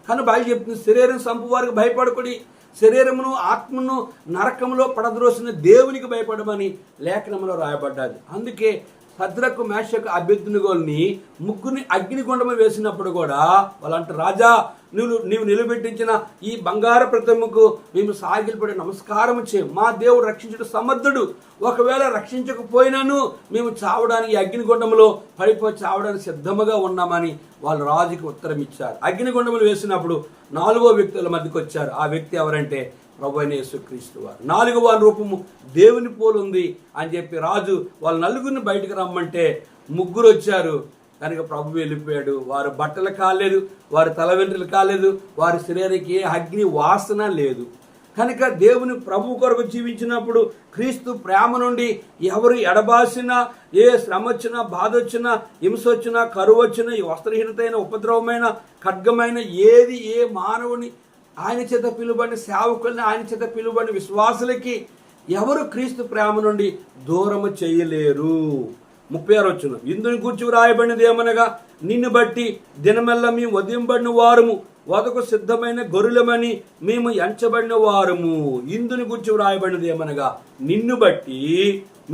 కానీ బైబిల్ చెప్తుంది, శరీరం సంపు వారికి భయపడకుడి, శరీరమును ఆత్మను నరకంలో పడద్రోసిన దేవునికి భయపడమని లేఖనంలో రాయబడ్డది. అందుకే శద్రకు, మేషకు, అబేద్నెగోల్ని ముగ్గురిని అగ్నిగుండము వేసినప్పుడు కూడా వాళ్ళంట, రాజా నీవు నిలబెట్టించిన ఈ బంగారు ప్రతిమకు మేము సాగిలపడి నమస్కారం చేయం, మా దేవుడు రక్షించడం సమర్థుడు, ఒకవేళ రక్షించకపోయినాను మేము చావడానికి అగ్నిగుండంలో పడిపోయి చావడానికి సిద్ధముగా ఉన్నామని వాళ్ళు రాజుకి ఉత్తరం ఇచ్చారు. అగ్నిగుండములు వేసినప్పుడు 4వ వ్యక్తుల మధ్యకి వచ్చారు. ఆ వ్యక్తి ఎవరంటే ప్రభువైన యేసుక్రీస్తు వారు. 4వ రూపము దేవుని పోలు ఉంది అని చెప్పి రాజు వాళ్ళ 4గురిని బయటకు రమ్మంటే 3 వచ్చారు. కనుక ప్రభు వెళ్ళిపోయాడు. వారు బట్టలు కాలేదు, వారి తల వెంట్రులు కాలేదు, వారి శరీరానికి ఏ అగ్ని వాసన లేదు. కనుక దేవుని ప్రభు కొరకు జీవించినప్పుడు క్రీస్తు ప్రేమ నుండి ఎవరు ఎడబాసినా, ఏ శ్రమ వచ్చినా, బాధ వచ్చినా, హింస వచ్చినా, కరువు వచ్చినా, ఈ వస్త్రహీనతైన, ఉపద్రవమైన, ఖడ్గమైన ఏది ఏ మానవుని ఆయన చేత పిలువబడిన సేవకుల్ని, ఆయన చేత పిలువబడిన విశ్వాసులకి ఎవరు క్రీస్తు ప్రేమ నుండి దూరము చేయలేరు. 36 వచనం, ఇందుని గురించి రాయబడినది ఏమనగా, నిన్ను బట్టి దినమెల్ల మేము వధింపబడిన వారము, వదకు సిద్ధమైన గొర్రెలమని మేము ఎంచబడిన వారము. ఇందుని గురించి రాయబడినది ఏమనగా, నిన్ను బట్టి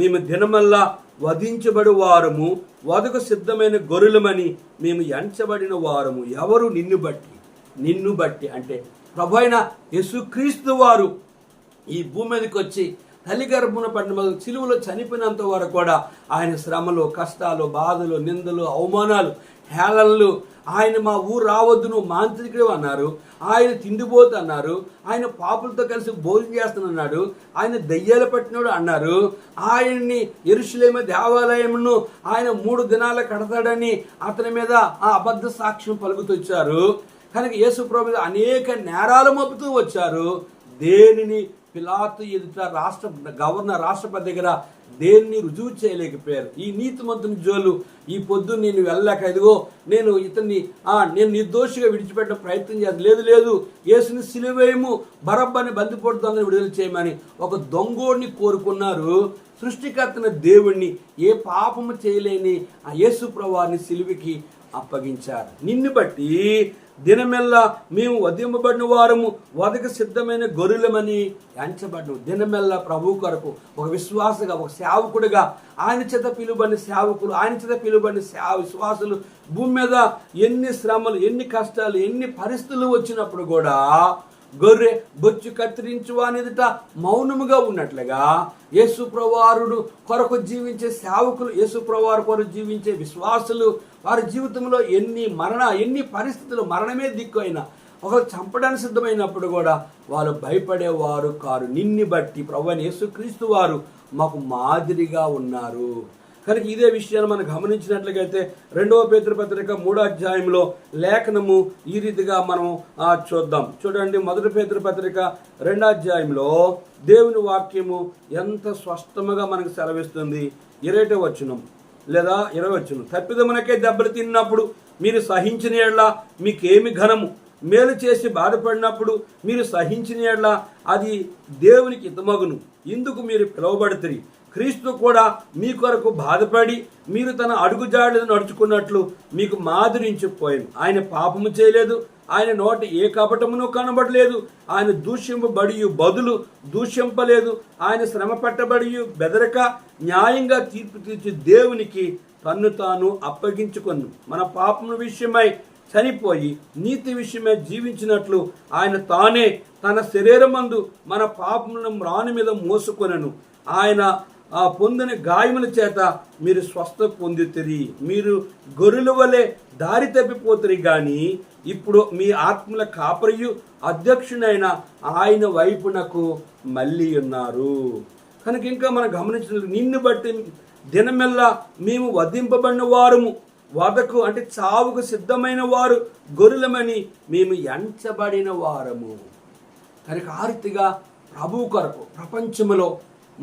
మేము దినమల్లా వధించబడి వారము, వదకు సిద్ధమైన గొర్రెలమని మేము ఎంచబడిన వారము. ఎవరు? నిన్ను బట్టి అంటే ప్రభువైన యేసుక్రీస్తు వారు ఈ భూమి మీదకి వచ్చి తల్లి గర్భమున పడిన సిలువలో చనిపోయినంత వరకు కూడా ఆయన శ్రమలు, కష్టాలు, బాధలు, నిందలు, అవమానాలు, హేళనలు, ఆయన మా ఊరు రావద్దును మాంత్రికుడు అన్నారు, ఆయన తిండిపోతు అన్నారు, ఆయన పాపులతో కలిసి భోజనం చేస్తానన్నాడు, ఆయన దయ్యాలు పట్టినాడు అన్నారు, ఆయన్ని యెరూషలేము దేవాలయమును ఆయన 3 దినాలు కడతాడని అతని మీద ఆ అబద్ధ సాక్ష్యం పలుకుతొచ్చారు. కనుక యేసు ప్రభు మీద అనేక నేరాలు మోపుతూ వచ్చారు. దేనిని పిలాతు ఎదుట గవర్నర్, రాష్ట్రపతి దగ్గర దేన్ని రుజువు చేయలేకపోయారు. ఈ నీతిమంతుని జోలు ఈ పొద్దు నేను వెళ్ళలేక, ఇదిగో నేను నేను నిర్దోషిగా విడిచిపెట్టిన ప్రయత్నం చేస్తాను, లేదు యేసుని సిలువేయము, బరబ్బని బందిపోటు దొంగని విడుదల చేయమని ఒక దొంగోడిని కోరుకున్నారు. సృష్టికర్తన దేవుణ్ణి, ఏ పాపము చేయలేని ఆ యేసు ప్రభువారిని సిలువకి అప్పగించారు. నిన్ను బట్టి దినమెల్లా మేము వధింపబడిన వారము, వదకు సిద్ధమైన గొర్రెలమని ఎంచబడ్డం. దినమెల్లా ప్రభు కొరకు ఒక విశ్వాసగా, ఒక సేవకుడిగా, ఆయన చేత పిలువబడిన సేవకులు, ఆయన చేత పిలువబడిన విశ్వాసులు భూమి మీద ఎన్ని శ్రమలు, ఎన్ని కష్టాలు, ఎన్ని పరిస్థితులు వచ్చినప్పుడు కూడా గొర్రె బొచ్చు కత్తిరించు అనేదిట మౌనముగా ఉన్నట్లుగా యేసు ప్రభువారుడు కొరకు జీవించే సేవకులు, యేసు ప్రభువారు కొరకు జీవించే విశ్వాసులు వారి జీవితంలో ఎన్ని పరిస్థితులు, మరణమే దిక్కు అయినా ఒకరు చంపడానికి సిద్ధమైనప్పుడు కూడా వాళ్ళు భయపడేవారు కారు. నిన్ను బట్టి ప్రభువైన యేసుక్రీస్తు వారు మాకు మాదిరిగా ఉన్నారు. కనుక ఇదే విషయాన్ని మనం గమనించినట్లయితే 2వ పేతురు పత్రిక 3వ అధ్యాయంలో లేఖనము ఈ రీతిగా మనం చూద్దాం. చూడండి, 1 పేతురు పత్రిక 2వ అధ్యాయంలో దేవుని వాక్యము ఎంత స్పష్టముగా మనకు సెలవిస్తుంది. 20వ వచనం లేదా 20వ వచనం, తప్పిదమునకే దెబ్బలు తిన్నప్పుడు మీరు సహించిన యెడల మీకేమి ఘనము, మేలు చేసి బాధపడినప్పుడు మీరు సహించిన యెడల అది దేవునికి హితమగును. ఇందుకు మీరు పిలువబడితిరి. క్రీస్తు కూడా మీ కొరకు బాధపడి మీరు తన అడుగుజాడలను నడుచుకున్నట్లు మీకు మాదిరించిపోయాను. ఆయన పాపము చేయలేదు, ఆయన నోట ఏ కపటమును కనబడలేదు, ఆయన దూషింపబడి బదులు దూషింపలేదు, ఆయన శ్రమ పట్టబడి బెదరక న్యాయంగా తీర్పు తీర్చి దేవునికి తన్ను తాను అప్పగించుకొను. మన పాపముల విషయమై చనిపోయి నీతి విషయమై జీవించినట్లు ఆయన తానే తన శరీరమందు మన పాపములను మ్రాను మీద మోసుకొనెను. ఆయన పొందిన గాయముల చేత మీరు స్వస్థ పొందితిరి. మీరు గొర్రెల వలె దారి తప్పిపోతురి గాని ఇప్పుడు మీ ఆత్మల కాపరియు అధ్యక్షునైన ఆయన వైపునకు మళ్ళీ ఉన్నారు. కనుక ఇంకా మనం గమనించిన, నిన్ను బట్టి దినమెల్లా మేము వధింపబడిన వారము, వదకు అంటే చావుకు సిద్ధమైన వారు గొర్రెలమని మేము ఎంచబడిన వారము. కనుక ఆ రీతిగా ప్రభువు కొరకు ప్రపంచంలో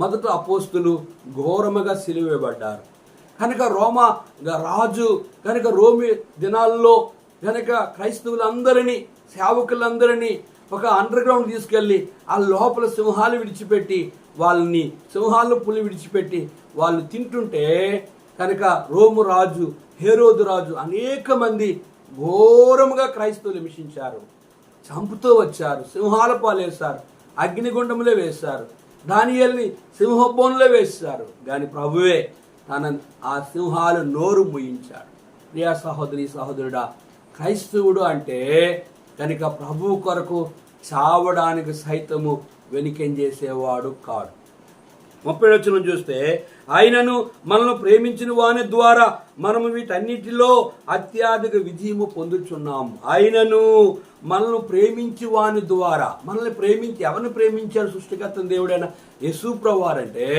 మొదట అపోస్తులు ఘోరముగా సిలువేయబడ్డారు. కనుక రాజు కనుక రోమి దినాల్లో కనుక క్రైస్తవులందరినీ సేవకులందరినీ ఒక అండర్ గ్రౌండ్ తీసుకెళ్ళి ఆ లోపల సింహాలు విడిచిపెట్టి వాళ్ళని పులి విడిచిపెట్టి వాళ్ళు తింటుంటే కనుక రోము రాజు హేరోదు రాజు అనేక మంది ఘోరముగా క్రైస్తవులు హింసించారు, చంపుతూ వచ్చారు, సింహాల పాలేశారు, అగ్నిగుండంలో వేశారు, దానియేలుని సింహబోన్లో వేశారు. కానీ ప్రభువే ఆ సింహాలు నోరు ముయించాడు. ప్రియా సహోదరి సహోదరుడా, క్రైస్తవుడు అంటే కనుక ప్రభువు కొరకు చావడానికి సైతము వెనుకంజేసేవాడు కాడు. 30వ వచనం చూస్తే, ఆయనను మనల్ని ప్రేమించిన వాని ద్వారా మనము వీటన్నిటిలో అత్యధిక విజయము పొందుచున్నాము. ఆయనను మనల్ని ప్రేమించి వాని ద్వారా, మనల్ని ప్రేమించి ఎవరిని ప్రేమించాడు? సృష్టికర్త దేవుడైన యేసు ప్రభువారంటే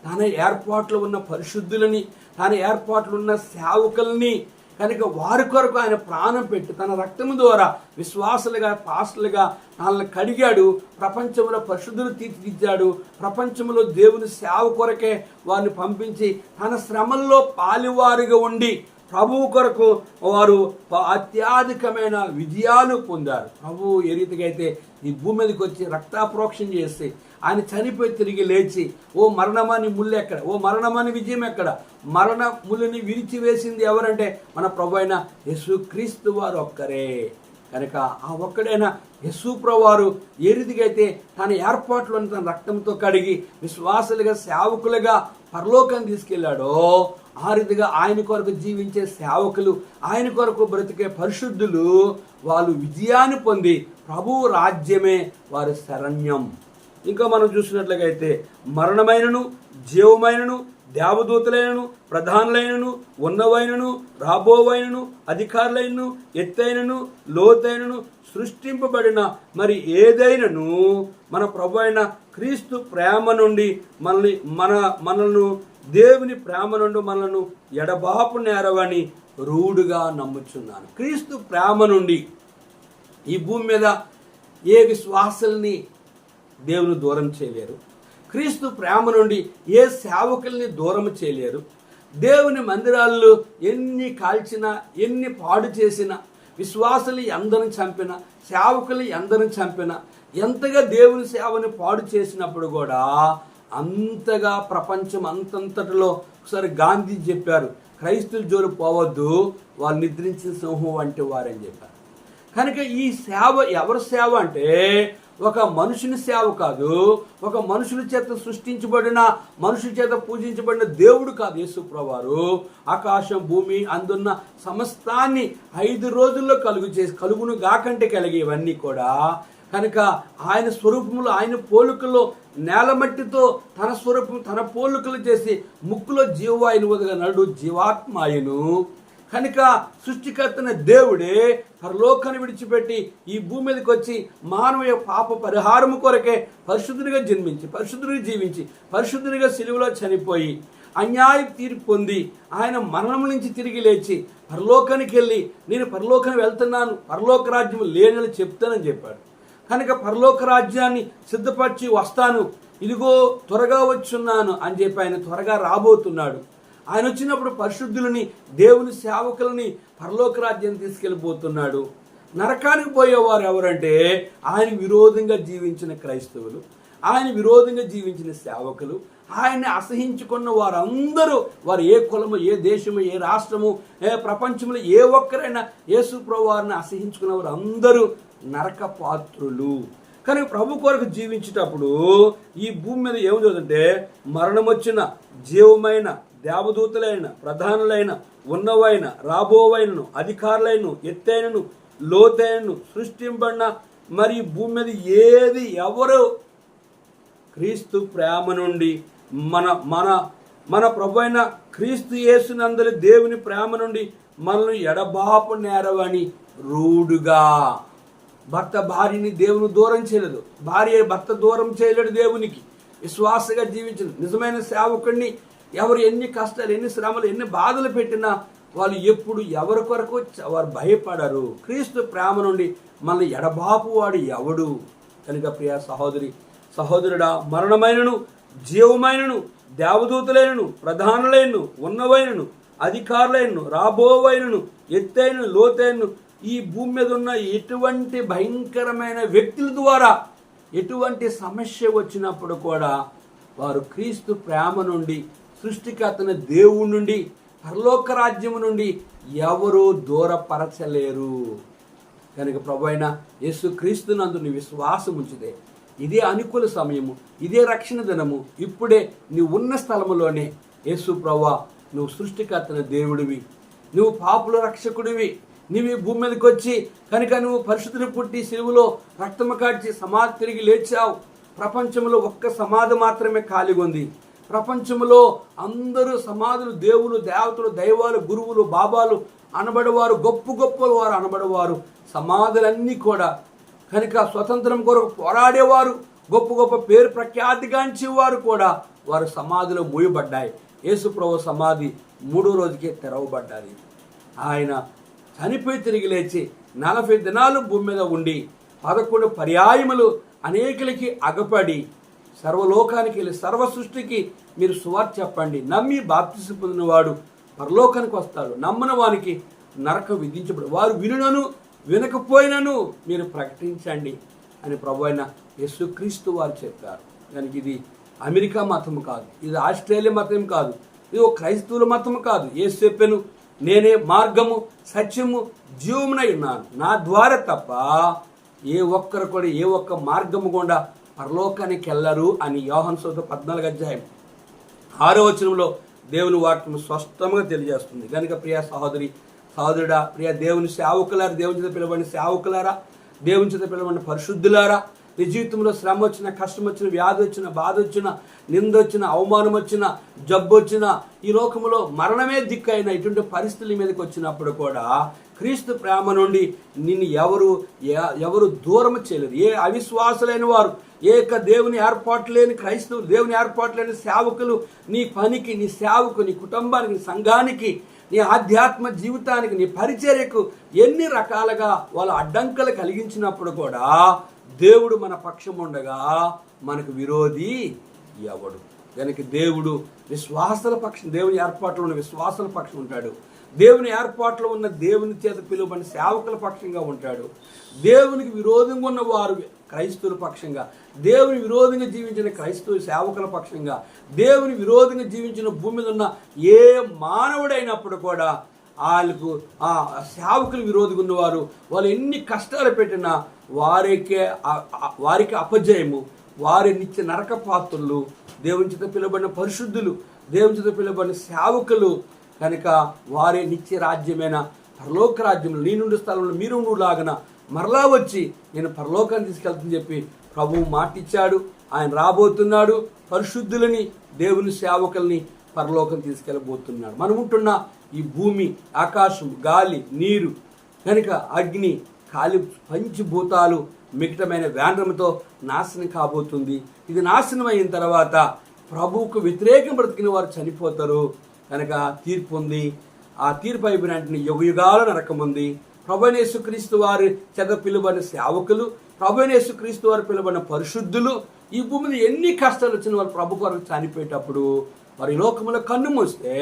తన ఏర్పాట్లు ఉన్న పరిశుద్ధులని, తన ఏర్పాట్లు ఉన్న సేవకుల్ని కనుక వారి కొరకు ఆయన ప్రాణం పెట్టి తన రక్తము ద్వారా విశ్వాసులుగా పాస్టులుగా వాళ్ళని కడిగాడు. ప్రపంచంలో పరిశుద్ధులు తీర్చిదిద్దాడు. ప్రపంచంలో దేవుని సేవ కొరకే వారిని పంపించి తన శ్రమల్లో పాలివారిగా ఉండి ప్రభువు కొరకు వారు అత్యధికమైన విజయాలు పొందారు. ప్రభువు ఏ రీతిగా అయితే ఈ భూమి మీదకి వచ్చి రక్తాప్రోక్షణ చేసి ఆయన చనిపోయి తిరిగి లేచి, ఓ మరణమాని ముళ్ళు ఎక్కడ, ఓ మరణమాని విజయం ఎక్కడ, మరణ ముళ్ళని విరిచివేసింది ఎవరంటే మన ప్రభు అయిన యేసుక్రీస్తు వారు ఒక్కరే. కనుక ఆ ఒక్కడైన యేసు ప్రభువారు ఏ రీతిగా అయితే తన ఏర్పాట్లను తన రక్తంతో కడిగి విశ్వాసులుగా సేవకులుగా పరలోకాన్ని తీసుకెళ్లాడో ఆ రీతిగా ఆయన కొరకు జీవించే సేవకులు, ఆయన కొరకు బ్రతికే పరిశుద్ధులు వాళ్ళు విజయాన్ని పొంది ప్రభువు రాజ్యమే వారి శరణ్యం. ఇంకా మనం చూసినట్లయితే మరణమైనను జీవమైనను దేవదూతలైనను ప్రధానులైనను ఉన్నవైనను రాబోవైనను అధికారులైనను ఎత్తైనను లోతైనను సృష్టింపబడిన మరి ఏదైనను మన ప్రభు అయిన క్రీస్తు ప్రేమ నుండి మనల్ని దేవుని ప్రేమ నుండి మనల్ని ఎడబాపు నేరవని రూఢుగా నమ్ముచున్నాను. క్రీస్తు ప్రేమ నుండి ఈ భూమి మీద ఏ విశ్వాసుల్ని దేవుని దూరం చేయలేరు. క్రీస్తు ప్రేమ నుండి ఏ సేవకుల్ని దూరం చేయలేరు. దేవుని మందిరాల్లో ఎన్ని కాల్చినా, ఎన్ని పాడు చేసినా, విశ్వాసులు ఎందరిని చంపినా, సేవకులు ఎందరిని చంపినా, ఎంతగా దేవుని సేవని పాడు చేసినప్పుడు కూడా అంతగా ప్రపంచం అంతంతటిలో ఒకసారి గాంధీ చెప్పారు, క్రైస్తుల జోలు పోవద్దు, వాళ్ళు నిద్రించిన సింహం వంటి వారని చెప్పారు. కనుక ఈ సేవ ఎవరి సేవ అంటే ఒక మనుషుని సేవ కాదు, ఒక మనుషుల చేత సృష్టించబడిన, మనుషుల చేత పూజించబడిన దేవుడు కాదు యేసు ప్రభువారు. ఆకాశం భూమి అందున్న సమస్తాన్ని 5 రోజుల్లో కలుగును గాకంటే కలిగేవన్నీ కూడా కనుక ఆయన స్వరూపములు, ఆయన పోలికలో నేలమట్టితో తన స్వరూపం తన పోలికలు చేసి ముక్కులో జీవాయును వదగ నడు జీవాత్మాయును. కనుక సృష్టికర్తన దేవుడే పరలోకాన్ని విడిచిపెట్టి ఈ భూమి మీదకి వచ్చి మానవ పాప పరిహారము కొరకే పరిశుద్ధునిగా జన్మించి, పరిశుద్ధునిగా జీవించి, పరిశుద్ధునిగా సిలువలో చనిపోయి, అన్యాయ తీర్పు పొంది, ఆయన మరణం నుంచి తిరిగి లేచి పరలోకానికి వెళ్ళి నేను పరలోకానికి వెళ్తున్నాను, పరలోక రాజ్యం లేనని చెప్తానని చెప్పాడు. కనుక పరలోక రాజ్యాన్ని సిద్ధపరిచి వస్తాను, ఇదిగో త్వరగా వచ్చున్నాను అని చెప్పి ఆయన త్వరగా రాబోతున్నాడు. ఆయన వచ్చినప్పుడు పరిశుద్ధులని, దేవుని సేవకులని పరలోక రాజ్యాన్ని తీసుకెళ్ళిపోతున్నాడు. నరకానికి పోయేవారు ఎవరంటే ఆయన విరోధంగా జీవించిన క్రైస్తవులు, ఆయన విరోధంగా జీవించిన సేవకులు, ఆయన్ని అసహించుకున్న వారందరూ, వారు ఏ కులము, ఏ దేశము, ఏ రాష్ట్రము, ఏ ప్రపంచంలో ఏ ఒక్కరైనా యేసు ప్రభువు వారిని అసహించుకున్న వారు అందరూ నరక పాత్రులు. కానీ ప్రభు కొరకు జీవించేటప్పుడు ఈ భూమి మీద ఏం జరుగుతుందంటే మరణం వచ్చిన, జీవమైన, దేవదూతలైన, ప్రధానులైన, ఉన్నవైన, రాబోవైనను, అధికారులైన, ఎత్తైనను, లోతైనను, సృష్టింపడిన మరి భూమి మీద ఏది ఎవరు క్రీస్తు ప్రేమ నుండి మన మన మన ప్రభు అయిన క్రీస్తు యేసునందరి దేవుని ప్రేమ నుండి మనల్ని ఎడబాపు నేరవని రూఢుగా. భర్త భార్యని దేవుని దూరం చేయలేదు, భార్య భర్త దూరం చేయలేడు దేవునికి. విశ్వాసగా జీవించిన నిజమైన సేవకుడిని ఎవరు ఎన్ని కష్టాలు, ఎన్ని శ్రమలు, ఎన్ని బాధలు పెట్టినా వాళ్ళు ఎప్పుడు ఎవరి కొరకు వారు భయపడరు. క్రీస్తు ప్రేమ నుండి మనల్ని ఎడబాపు వాడు ఎవడు? కనుక ప్రియ సహోదరి సహోదరుడా, మరణమైనను, జీవమైనను, దేవదూతలైనను, ప్రధానులైనను, ఉన్నవైనను, అధికారులైనను, రాబోవైనను, ఎత్తైనను, లోతైనను, ఈ భూమి మీద ఉన్న ఎటువంటి భయంకరమైన వ్యక్తుల ద్వారా ఎటువంటి సమస్య వచ్చినప్పుడు కూడా వారు క్రీస్తు ప్రేమ నుండి, సృష్టికర్తన దేవుడి నుండి, పరలోక రాజ్యము నుండి ఎవరు దూరపరచలేరు. కనుక ప్రభు అయిన యేసు క్రీస్తునందు నీ విశ్వాసం ఉంచితే ఇదే అనుకూల సమయము, ఇదే రక్షణ దినము. ఇప్పుడే నీ ఉన్న స్థలములోనే యేసు ప్రభువా, నువ్వు సృష్టికర్తన దేవుడివి, నువ్వు పాపుల రక్షకుడివి, నువ్వు ఈ భూమి మీదకి వచ్చి కనుక నువ్వు పరిశుద్ధుని పుట్టి సిలువలో రక్తము కాడ్చి సమాధి తిరిగి లేచావు. ప్రపంచంలో ఒక్క సమాధి మాత్రమే ఖాళీగా ఉంది. ప్రపంచంలో అందరూ సమాధులు, దేవులు, దేవతలు, దైవాలు, గురువులు, బాబాలు అనబడేవారు, గొప్ప గొప్ప వారు అనబడేవారు, సమాధులన్నీ కూడా కనుక స్వతంత్రం కొరకు పోరాడేవారు, గొప్ప గొప్ప పేరు ప్రఖ్యాతిగాంచేవారు కూడా వారు సమాధిలో మూయబడ్డాయి. యేసు ప్రభు సమాధి 3వ రోజుకే తెరవబడ్డాది. ఆయన చనిపోయి తిరిగి లేచి 40 దినాలు భూమి మీద ఉండి 11 పర్యాయములు అనేకులకి అగపడి సర్వలోకానికి వెళ్ళి సర్వ సృష్టికి మీరు సువార్త చెప్పండి, నమ్మి బాప్తిసం పొందినవాడు పరలోకానికి వస్తాడు, నమ్మని వానికి నరకం విధించబడు, వారు వినునను వినకపోయినను మీరు ప్రకటించండి అని ప్రభు అయిన యేసుక్రీస్తు వారు చెప్పారు. దానికి ఇది అమెరికా మతం కాదు, ఇది ఆస్ట్రేలియా మతం కాదు, ఇది ఒక క్రైస్తవుల మతం కాదు. యేసు చెప్పాను, నేనే మార్గము, సత్యము, జీవమునై ఉన్నాను, నా ద్వారా తప్ప ఏ ఒక్కరు కూడా ఏ ఒక్క మార్గము గుండా పరలోకానికి వెళ్ళరు అని యోహాను సువార్త 14 దేవుని వాక్యం స్పష్టంగా తెలియజేస్తుంది. కనుక ప్రియ సహోదరి సహోదరుడా, ప్రియ దేవుని సేవకులారా, దేవుని చేత పిలవబడిన సేవకులారా, దేవుని చేత పిలవబడిన పరిశుద్ధులారా, నీ జీవితంలో శ్రమ వచ్చిన, కష్టం వచ్చిన, వ్యాధి వచ్చిన, బాధ వచ్చిన, నింద వచ్చిన, అవమానం వచ్చిన, జబ్బు వచ్చిన, ఈ లోకంలో మరణమే దిక్కైన ఇటువంటి పరిస్థితుల మీదకి వచ్చినప్పుడు కూడా క్రీస్తు ప్రేమ నుండి నిన్ను ఎవరు దూరం చేయలేరు. ఏ అవిశ్వాసులైన వారు, ఏక దేవుని ఏర్పాటు లేని క్రైస్తవులు, దేవుని ఏర్పాటు లేని సేవకులు నీ పనికి, నీ సేవకు, నీ కుటుంబానికి, నీ సంఘానికి, నీ ఆధ్యాత్మ జీవితానికి, నీ పరిచర్యకు ఎన్ని రకాలుగా వాళ్ళ అడ్డంకులు కలిగించినప్పుడు కూడా దేవుడు మన పక్షం ఉండగా మనకు విరోధి ఎవడు? కనుక దేవుడు విశ్వాసాల పక్షం, దేవుని ఏర్పాట్లో ఉన్న విశ్వాసాల పక్షం ఉంటాడు. దేవుని ఏర్పాట్లో ఉన్న దేవుని చేత పిలువబడిన సేవకుల పక్షంగా ఉంటాడు. దేవునికి విరోధంగా ఉన్న వారు క్రైస్తవుల పక్షంగా, దేవుని విరోధంగా జీవించిన క్రైస్తవ సేవకుల పక్షంగా, దేవుని విరోధంగా జీవించిన భూమి మీద ఉన్న ఏ మానవుడైనప్పుడు కూడా వాళ్ళకు ఆ సేవకులు విరోధిగా ఉన్నవారు, వాళ్ళు ఎన్ని కష్టాలు పెట్టినా వారికి అపజయము, వారి నిత్య నరక పాత్రులు, దేవుని చేత పిలువబడిన పరిశుద్ధులు, దేవుని చేత పిలువబడిన సేవకులు. కనుక వారే నిత్య రాజ్యమైన పరలోక రాజ్యంలో నీ నుండి స్థలంలో మీరు లాగన మరలా వచ్చి నేను పరలోకాన్ని తీసుకెళ్తానని చెప్పి ప్రభువు మాటిచ్చాడు. ఆయన రాబోతున్నాడు, పరిశుద్ధులని, దేవుని సేవకుల్ని పరలోకం తీసుకెళ్ళబోతున్నాడు. మనం ఉంటున్న ఈ భూమి, ఆకాశం, గాలి, నీరు, కనుక అగ్ని, కాలి పంచభూతాలు మిగిటమైన వేండ్రముతో నాశనం కాబోతుంది. ఇది నాశనం అయిన తర్వాత ప్రభువుకు వ్యతిరేకం బ్రతికిన వారు చనిపోతారు. కనుక తీర్పు ఉంది. ఆ తీర్పు అయిపోయిన వెంటనే యుగయుగాల నరకం ఉంది. ప్రభువైన యేసుక్రీస్తు వారి చేత పిలువబడిన సేవకులు, ప్రభువైన యేసుక్రీస్తు వారు పిలువబడిన పరిశుద్ధులు, ఈ భూమి మీద ఎన్ని కష్టాలు వచ్చిన వాళ్ళు ప్రభు కొరకు చనిపోయేటప్పుడు వారి లోకములో కన్ను మూస్తే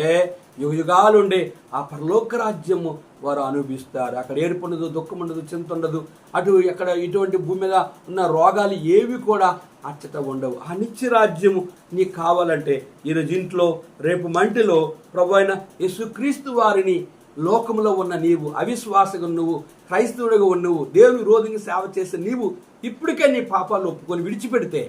యుగయుగాలు ఉండే ఆ పరలోక రాజ్యము వారు అనుభవిస్తారు. అక్కడ ఏడుపు ఉండదు, దుఃఖం ఉండదు, చింత ఉండదు. అక్కడ ఇటువంటి భూమి మీద ఉన్న రోగాలు ఏవి కూడా అచ్చట ఉండవు. ఆ నిత్య రాజ్యము నీకు కావాలంటే ఈరోజు ఇంట్లో, రేపు మంటిలో ప్రభువైన యేసుక్రీస్తు వారిని లోకంలో ఉన్న నీవు, అవిశ్వాసగా నువ్వు, క్రైస్తవుడిగా ఉన్నవు, దేవుని విరోధంగా సేవ చేసే నీవు ఇప్పటికే నీ పాపాలను ఒప్పుకొని విడిచిపెడితే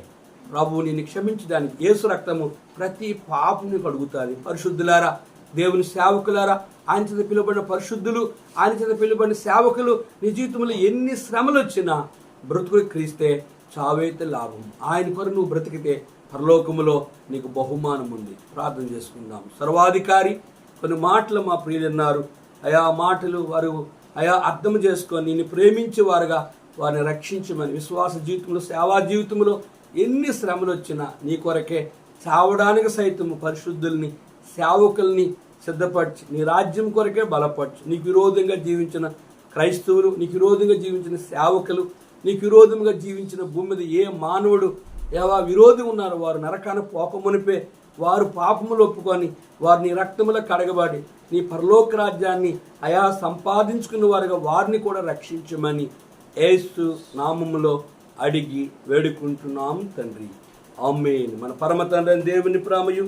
ప్రభువు నిన్ను క్షమించడానికి యేసు రక్తము ప్రతి పాపని కడుగుతుంది. పరిశుద్ధులారా, దేవుని సేవకులారా, ఆయన చేత పిలువబడిన పరిశుద్ధులు, ఆయన చేత పిలువబడిన సేవకులు, నీ జీవితంలో ఎన్ని శ్రమలు వచ్చినా బ్రతుకుని క్రీస్తే చావైతే లాభం. ఆయన కొరకు నువ్వు బ్రతికితే పరలోకములో నీకు బహుమానం ఉంది. ప్రార్థన చేసుకుందాం. సర్వాధికారి, కొన్ని మాటలు మా ప్రియులు అన్నారు అయా, మాటలు వారు అయా అర్థం చేసుకొని నిన్ను ప్రేమించే వారుగా వారిని రక్షించమని, విశ్వాస జీవితంలో, సేవా జీవితంలో ఎన్ని శ్రమలు వచ్చినా నీ కొరకే చావడానికి సైతం పరిశుద్ధుల్ని, సేవకుల్ని సిద్ధపరిచి నీ రాజ్యం కొరకే బలపరచు. నీకు విరోధంగా జీవించిన క్రైస్తవులు, నీకు విరోధంగా జీవించిన సేవకులు, నీకు విరోధంగా జీవించిన భూమి మీద ఏ మానవుడు విరోధి ఉన్నారు వారు నరకాన్ని పోకమునిపే వారు పాపములు ఒప్పుకొని వారు నీ రక్తములో కడగబడి నీ పరలోక రాజ్యాన్ని అయా సంపాదించుకున్న వారుగా వారిని కూడా రక్షించమని యేసు నామములో అడిగి వేడుకుంటున్నాం తండ్రి. ఆమేన్. మన పరమ తండ్రి దేవుని ప్రేమయు,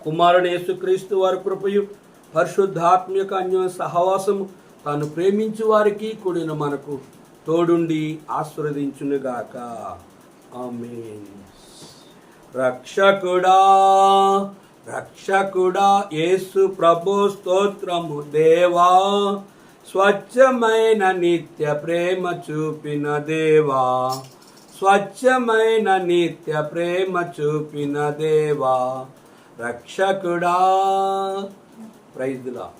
కుమారుడు యేసుక్రీస్తు వారి కృపయు, పరిశుద్ధాత్మ యొక్క అన్యోన్య సహవాసము తాను ప్రేమించు వారికి కూడిన మనకు తోడుండి ఆశీర్వదించునుగాక. ఆమేన్. రక్షకుడా, రక్షకుడా యేసు ప్రభు స్తోత్రము దేవా, స్వచ్ఛమైన నిత్య ప్రేమ చూపిన దేవా, స్వచ్ఛమైన నిత్య ప్రేమ చూపిన దేవా, రక్షకుడా. Praise the lord.